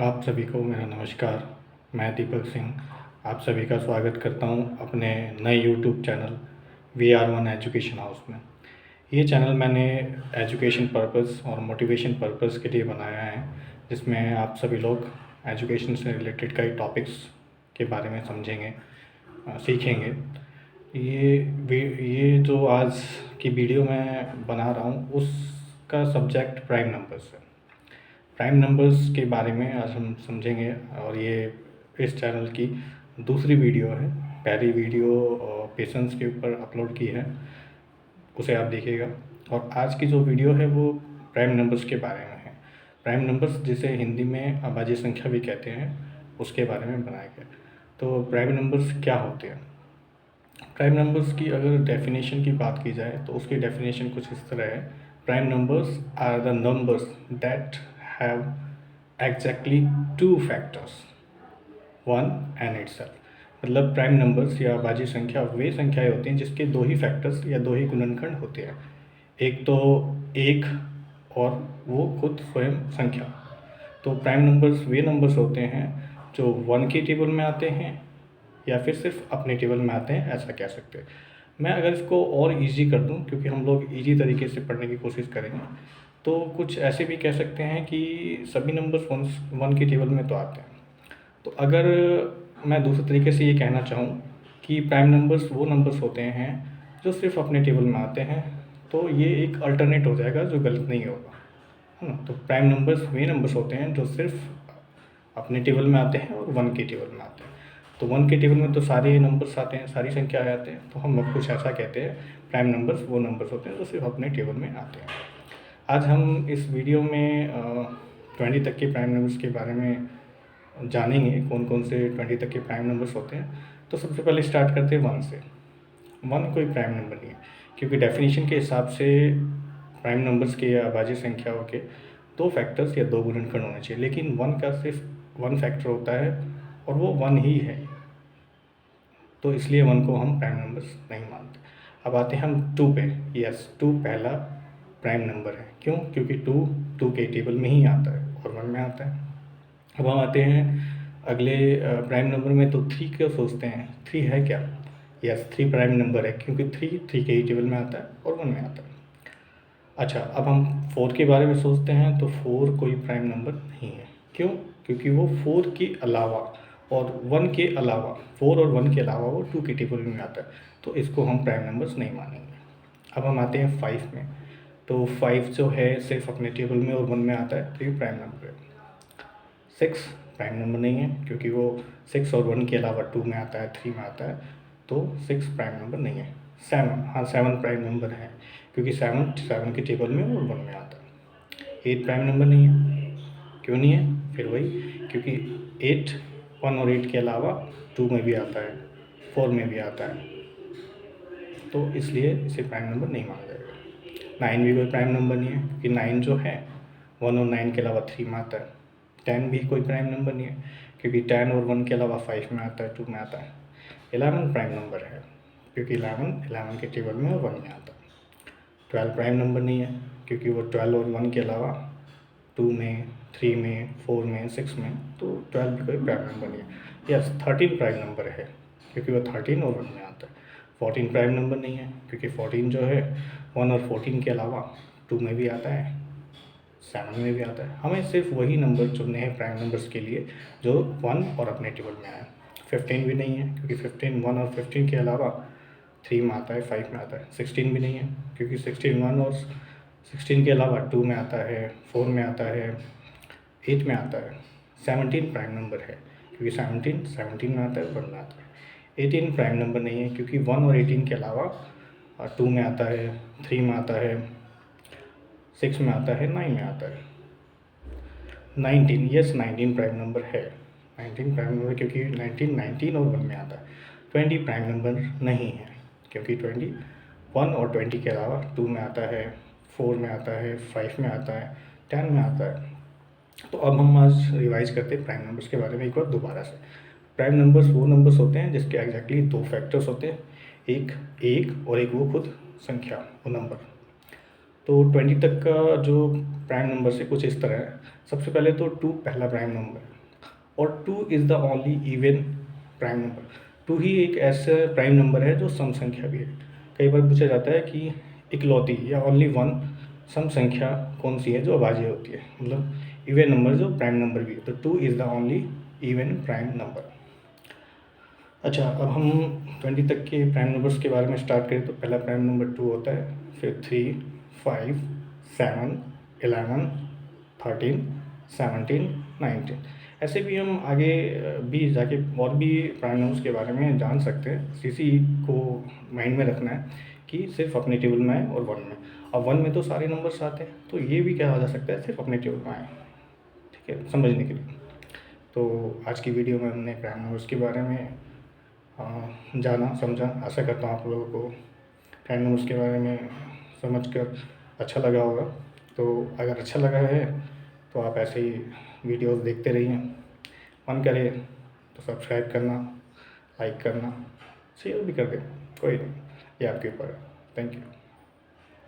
आप सभी को मेरा नमस्कार। मैं दीपक सिंह आप सभी का स्वागत करता हूं अपने नए YouTube channel VR1 education house में। ये चैनल मैंने एजुकेशन पर्पस और मोटिवेशन पर्पस के लिए बनाया है, जिसमें आप सभी लोग एजुकेशन से रिलेटेड कई टॉपिक्स के बारे में समझेंगे, सीखेंगे। ये जो आज की वीडियो मैं बना रहा हूँ उसका सब्जेक्ट प्राइम नंबर्स है। प्राइम नंबर्स के बारे में आज हम समझेंगे और ये इस चैनल की दूसरी वीडियो है। पहली वीडियो पेशेंस के ऊपर अपलोड की है, उसे आप देखिएगा। और आज की जो वीडियो है वो प्राइम नंबर्स के बारे में है। प्राइम नंबर्स जिसे हिंदी में अभाज्य संख्या भी कहते हैं, उसके बारे में बनाया गया। तो प्राइम नंबर्स क्या होते हैं? प्राइम नंबर्स की अगर डेफिनेशन की बात की जाए तो उसकी डेफिनेशन कुछ इस तरह है। Prime numbers are the numbers that have exactly two factors one and itself. मतलब प्राइम नंबर्स या अभाज्य संख्या वे संख्याएं होती हैं जिसके दो ही फैक्टर्स या दो ही गुणनखंड होते हैं। एक तो एक और वो खुद स्वयं संख्या। तो प्राइम नंबर्स वे नंबर्स होते हैं जो वन के टेबल में आते हैं या फिर सिर्फ अपने टेबल में आते हैं, ऐसा कह सकते हैं। मैं अगर इसको और इजी कर दूं, क्योंकि हम लोग इजी तरीके से पढ़ने की कोशिश करेंगे, तो कुछ ऐसे भी कह सकते हैं कि सभी नंबर्स वन के टेबल में तो आते हैं। तो अगर मैं दूसरे तरीके से ये कहना चाहूँ कि प्राइम नंबर्स वो नंबर्स होते हैं जो सिर्फ अपने टेबल में आते हैं, तो ये एक अल्टरनेट हो जाएगा जो गलत नहीं होगा, है ना। तो प्राइम नंबर्स वे नंबर्स होते हैं जो सिर्फ अपने टेबल में आते हैं और वन के टेबल में आते हैं। तो वन के टेबल में तो सारे नंबर्स आते हैं, सारी संख्या आते हैं, तो हम अब कुछ ऐसा कहते हैं प्राइम नंबर्स वो नंबर्स होते हैं जो सिर्फ अपने टेबल में आते हैं। आज हम इस वीडियो में 20 तक के प्राइम नंबर्स के बारे में जानेंगे, कौन कौन से 20 तक के प्राइम नंबर्स होते हैं। तो सबसे पहले स्टार्ट करते हैं वन से। वन कोई प्राइम नंबर नहीं है, क्योंकि डेफिनेशन के हिसाब से प्राइम नंबर्स के या अभाज्य संख्याओं के दो फैक्टर्स या दो गुणनखंड होने चाहिए, लेकिन वन का सिर्फ वन फैक्टर होता है और वो वन ही है। तो इसलिए वन को हम प्राइम नंबर्स नहीं मानते। अब आते हैं हम टू पे। यस, टू पहला प्राइम नंबर है। क्यों? क्योंकि टू के टेबल में ही आता है और वन में आता है। अब हम आते हैं अगले प्राइम नंबर में। तो थ्री क्यों सोचते हैं? थ्री है क्या? यस, थ्री प्राइम नंबर है, क्योंकि थ्री के ही टेबल में आता है और वन में आता है। अच्छा, अब हम फोर के बारे में सोचते हैं तो फोर कोई प्राइम नंबर नहीं है। क्यों? क्योंकि वो फोर के अलावा और वन के अलावा, फोर और वन के अलावा वो टू के टेबल में आता है, तो इसको हम प्राइम नंबर्स नहीं मानेंगे। अब हम आते हैं फाइव में। तो फाइव जो है सिर्फ अपने टेबल में और वन में आता है, तो ये प्राइम नंबर है। सिक्स प्राइम नंबर नहीं है, क्योंकि वो सिक्स और वन के अलावा टू में आता है, थ्री में आता है, तो सिक्स प्राइम नंबर नहीं है। सेवन, हाँ सेवन प्राइम नंबर है, क्योंकि सेवन के टेबल में और वन में आता है। एट प्राइम नंबर नहीं है। क्यों नहीं है? फिर वही, क्योंकि एट वन और एट के अलावा टू में भी आता है, फोर में भी आता है, तो इसलिए इसे प्राइम नंबर नहीं माना जाएगा। नाइन भी कोई प्राइम नंबर नहीं है, क्योंकि नाइन जो है वन और नाइन के अलावा थ्री में आता है। टेन भी कोई प्राइम नंबर नहीं है, क्योंकि टेन और वन के अलावा फाइव में आता है, टू में आता है। 11 प्राइम नंबर है, क्योंकि 11 के टेबल में और वन में आता है। 12 प्राइम नंबर नहीं है, क्योंकि वो 12 और वन के अलावा टू में, थ्री में, फोर में, सिक्स में, तो 12 भी कोई प्राइम नंबर नहीं है। यस, 13 प्राइम नंबर है, क्योंकि वो 13 और वन में आता है। 14 प्राइम नंबर नहीं है, क्योंकि 14 जो है वन और 14 के अलावा टू में भी आता है, सेवन में भी आता है। हमें सिर्फ वही नंबर चुनने हैं प्राइम नंबर्स के लिए जो वन और अपने टेबल में आए। 15 भी नहीं है, क्योंकि 15 वन और 15 के अलावा थ्री में आता है, फाइव में आता है। 16 भी नहीं है, क्योंकि 16 वन और 16 के अलावा टू में आता है, फोर में आता है, एट में आता है। 17 प्राइम नंबर है, क्योंकि 17 में आता है, वन में आता है। 18 प्राइम नंबर नहीं है, क्योंकि वन और 18 के अलावा टू में आता है, थ्री में आता है, सिक्स में आता है, नाइन में आता है। 19, यस 19 प्राइम नंबर है। 19 प्राइम नंबर, क्योंकि 19 और वन में आता है। 20 प्राइम नंबर नहीं है, क्योंकि 20 वन और 20 के अलावा टू में आता है, फोर में आता है, फाइव में आता है, 10 में आता है। तो अब हम आज रिवाइज करते हैं प्राइम नंबर्स के बारे में एक बार दोबारा से। प्राइम नंबर्स वो नंबर्स होते हैं जिसके एग्जैक्टली दो फैक्टर्स होते हैं, एक एक और एक वो खुद संख्या, वो नंबर। तो 20 तक का जो प्राइम नंबर है कुछ इस तरह है। सबसे पहले तो 2 पहला प्राइम नंबर है और 2 is the only even prime number. 2 ही एक ऐसा प्राइम नंबर है जो सम संख्या भी है। कई बार पूछा जाता है कि इकलौती या ओनली वन सम संख्या कौन सी है जो अभाज्य होती है, मतलब इवन नंबर जो प्राइम नंबर भी है। तो 2 is the only even prime number. अच्छा, अब हम 20 तक के प्राइम नंबर्स के बारे में स्टार्ट करें तो पहला प्राइम नंबर 2 होता है, फिर 3, 5, 7, 11, 13, 17, 19। ऐसे भी हम आगे भी जाके और भी प्राइम नंबर्स के बारे में जान सकते हैं। इसी को माइंड में रखना है कि सिर्फ अपने टेबल में आए और वन में। और वन में तो सारे नंबर्स आते हैं, तो ये भी कहा जा सकता है सिर्फ अपने टेबल में आए। ठीक है, समझने के लिए। तो आज की वीडियो में हमने प्राइम नंबर्स के बारे में जाना समझा। आशा करता हूँ आप लोगों को प्राइम नंबर्स के बारे में समझकर अच्छा लगा होगा। तो अगर अच्छा लगा है तो आप ऐसे ही वीडियोस देखते रहिए। मन करे तो सब्सक्राइब करना, लाइक करना, शेयर भी कर देना, कोई नहीं, ये आपके ऊपर है। Thank you.